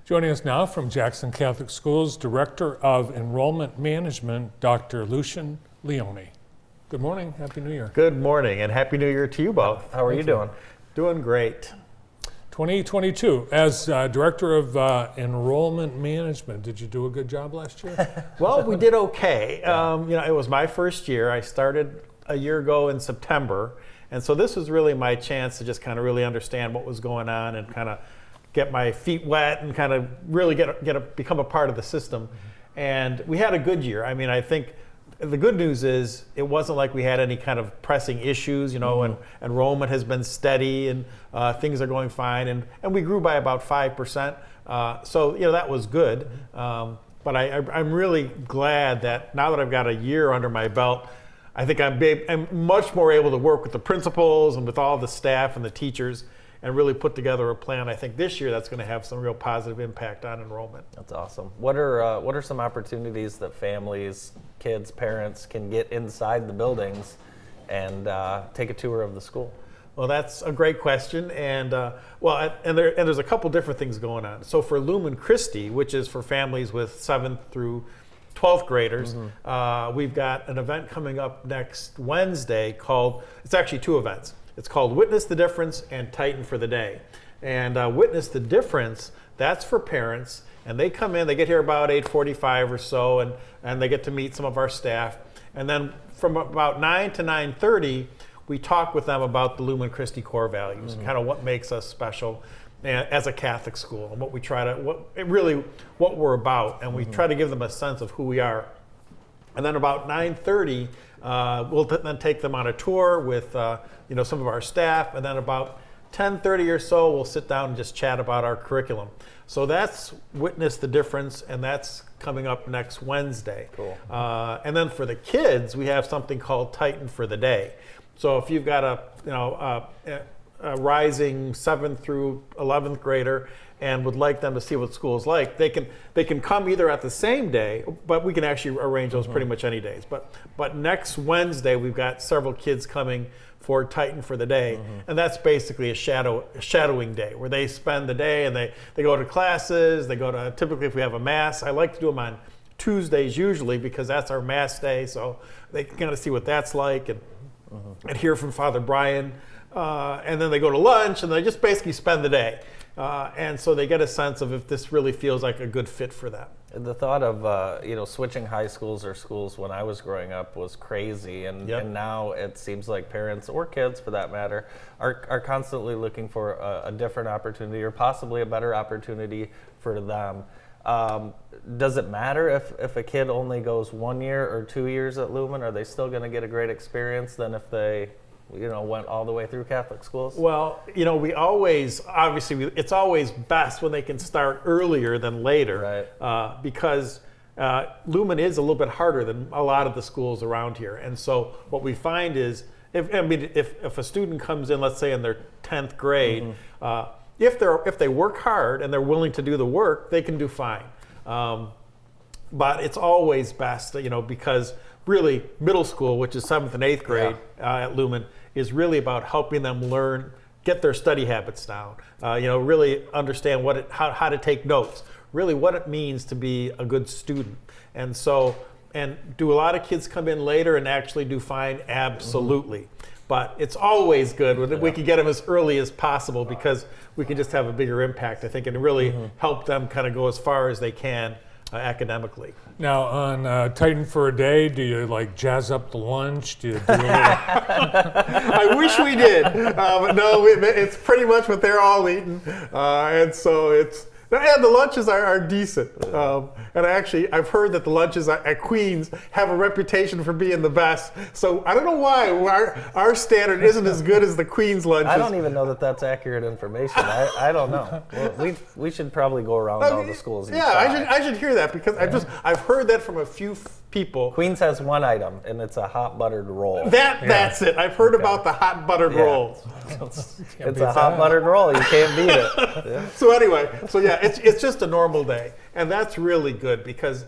Joining us now from Jackson Catholic Schools, Director of Enrollment Management, Dr. Lucian Leone. Good morning, Happy New Year. Good morning, and Happy New Year to you both. How are you doing? Doing great. 2022, as Director of Enrollment Management, did you do a good job last year? Well, we did okay. It was my first year. I started a year ago in September, and so this was really my chance to just kind of really understand what was going on and kind of get my feet wet and kind of really become a part of the system. And we had a good year. I mean, I think the good news is it wasn't like we had any kind of pressing issues, and enrollment has been steady and things are going fine. And we grew by about 5%. So that was good. But I'm really glad that now that I've got a year under my belt, I think I'm much more able to work with the principals and with all the staff and the teachers and really put together a plan. I think this year that's going to have some real positive impact on enrollment. That's awesome. What are some opportunities that families, kids, parents can get inside the buildings and take a tour of the school? Well, that's a great question, and there's a couple different things going on. So for Lumen Christi, which is for families with 7th through 12th graders, we've got an event coming up next Wednesday it's actually two events. It's called Witness the Difference and Tighten for the Day. And Witness the Difference, that's for parents, and they come in, they get here about 8:45 or so, and they get to meet some of our staff. And then from about 9 to 9:30, we talk with them about the Lumen Christi core values, kind of what makes us special as a Catholic school, and what we're about, and we try to give them a sense of who we are. And then about 9:30, we'll then take them on a tour with some of our staff, and then about 10:30 or so, we'll sit down and just chat about our curriculum. So that's Witness the Difference, and that's coming up next Wednesday. Cool. And then for the kids, we have something called Tighten for the Day. So if you've got a rising 7th through 11th grader and would like them to see what school is like, they can come either at the same day, but we can actually arrange those pretty much any days. But next Wednesday, we've got several kids coming for Tighten for the Day, and that's basically a shadowing day where they spend the day and they go to classes, they go to, typically if we have a mass, I like to do them on Tuesdays usually because that's our mass day, so they can kind of see what that's like and hear from Father Brian. And then they go to lunch and they just basically spend the day. And so they get a sense of if this really feels like a good fit for them. And the thought of switching high schools or schools when I was growing up was crazy, and now it seems like parents or kids, for that matter, are constantly looking for a different opportunity or possibly a better opportunity for them. Does it matter if a kid only goes 1 year or 2 years at Lumen? Are they still going to get a great experience than if they went all the way through Catholic schools? Well, it's always best when they can start earlier than later, right? Because Lumen is a little bit harder than a lot of the schools around here. And so what we find is, if a student comes in, let's say in their 10th grade, if they work hard and they're willing to do the work, they can do fine. But it's always best, because really middle school, which is 7th and 8th grade at Lumen, is really about helping them learn, get their study habits down, really understand how to take notes, really what it means to be a good student. And so, do a lot of kids come in later and actually do fine? Absolutely. But it's always good when we can get them as early as possible because we can just have a bigger impact, I think, and really help them kind of go as far as they can academically. Now, on Tighten for a Day, do you jazz up the lunch? Do you do a little... I wish we did, but no, it's pretty much what they're all eating, and so and the lunches are decent. And I've heard that the lunches at Queens have a reputation for being the best. So I don't know why our standard isn't as good as the Queens lunches. I don't even know that that's accurate information. I don't know. Well, we should probably go around all the schools. I should hear that because I've heard that from a few people. Queens has one item, and it's a hot buttered roll. That's it. I've heard about the hot buttered rolls. It's a hot buttered roll. You can't beat it. Yeah. So anyway, it's just a normal day, and that's really good because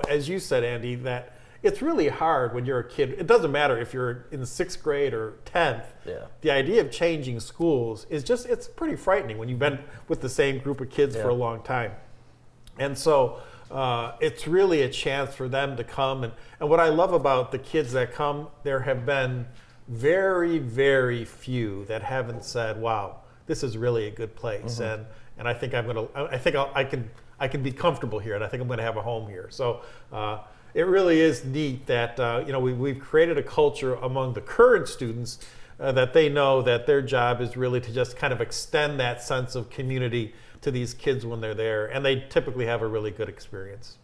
as you said, Andy, that it's really hard when you're a kid. It doesn't matter if you're in 6th grade or 10th. Yeah. The idea of changing schools it's pretty frightening when you've been with the same group of kids for a long time. And so it's really a chance for them to come. And what I love about the kids that come, there have been very, very few that haven't said, wow, this is really a good place. And I think I can be comfortable here, and I think I'm going to have a home here. So it really is neat that we've created a culture among the current students that they know that their job is really to just kind of extend that sense of community to these kids when they're there, and they typically have a really good experience.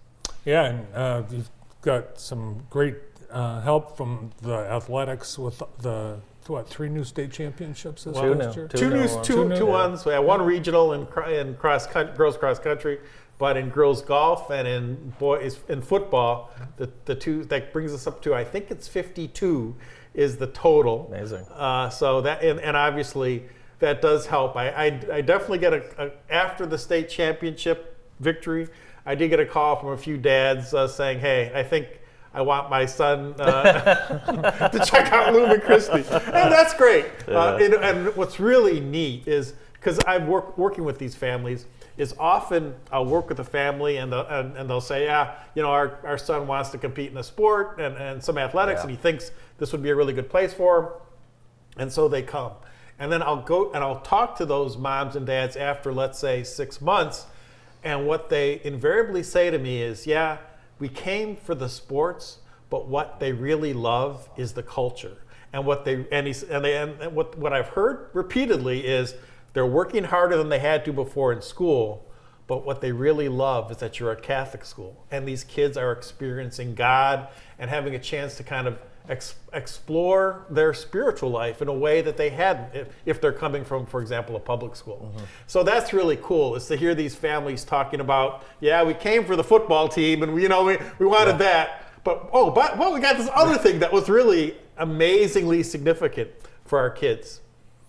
Yeah, and you've got some great help from the athletics with the 3 new state championships this year? Two ones. We had one regional in girls cross country, but in girls golf and in football, the two that brings us up to, I think it's 52 is the total. Amazing. So that and obviously that does help. I definitely get after the state championship victory, I did get a call from a few dads saying, hey, I think I want my son to check out Lumen Christi. And that's great. And what's really neat is, because I'm working with these families, is often I'll work with a family and they'll say, yeah, our son wants to compete in a sport and some athletics, and he thinks this would be a really good place for him. And so they come. And then I'll go and I'll talk to those moms and dads after, let's say, 6 months. And what they invariably say to me is, yeah, we came for the sports, but what they really love is the culture. And what I've heard repeatedly is they're working harder than they had to before in school, but what they really love is that you're a Catholic school, and these kids are experiencing God and having a chance to kind of explore their spiritual life in a way that they hadn't if they're coming from, for example, a public school. So that's really cool, is to hear these families talking about, yeah, we came for the football team and we wanted that, but we got this other thing that was really amazingly significant for our kids.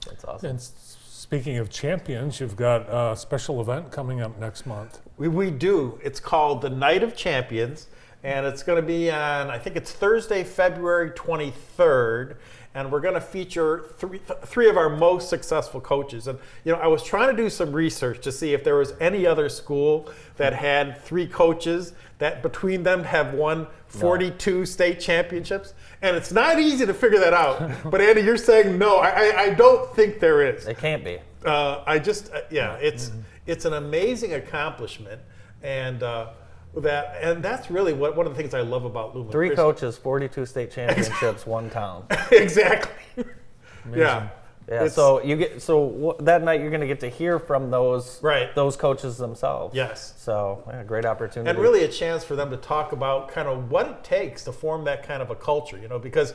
That's awesome. And speaking of champions, you've got a special event coming up next month. We do. It's called the Night of Champions. And it's going to be on, I think it's Thursday, February 23rd. And we're going to feature three of our most successful coaches. And, I was trying to do some research to see if there was any other school that had 3 coaches that between them have won 42 state championships. And it's not easy to figure that out. But Andy, you're saying no. I don't think there is. It can't be. It's an amazing accomplishment. And that's really one of the things I love about Lumen. 3 coaches, 42 state championships, 1 town. Exactly. Amazing. Yeah. So that night you're going to get to hear from those coaches themselves. Yes. So great opportunity. And really a chance for them to talk about kind of what it takes to form that kind of a culture. Because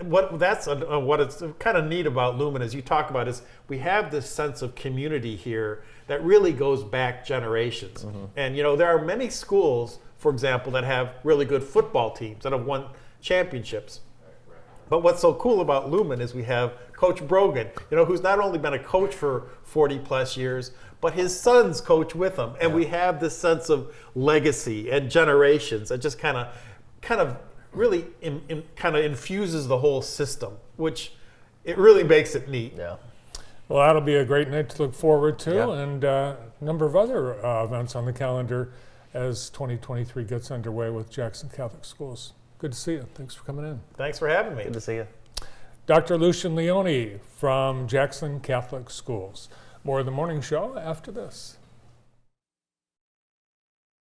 what it's kind of neat about Lumen, as you talk about, is we have this sense of community here that really goes back generations. And there are many schools, for example, that have really good football teams that have won championships. But what's so cool about Lumen is we have Coach Brogan, who's not only been a coach for 40 plus years, but his sons coach with him. And we have this sense of legacy and generations that just kind of really kind of infuses the whole system, which it really makes it neat. Yeah. Well, that'll be a great night to look forward to, and a number of other events on the calendar as 2023 gets underway with Jackson Catholic Schools. Good to see you. Thanks for coming in. Thanks for having me. Good to see you. Dr. Lucian Leone from Jackson Catholic Schools. More of the morning show after this.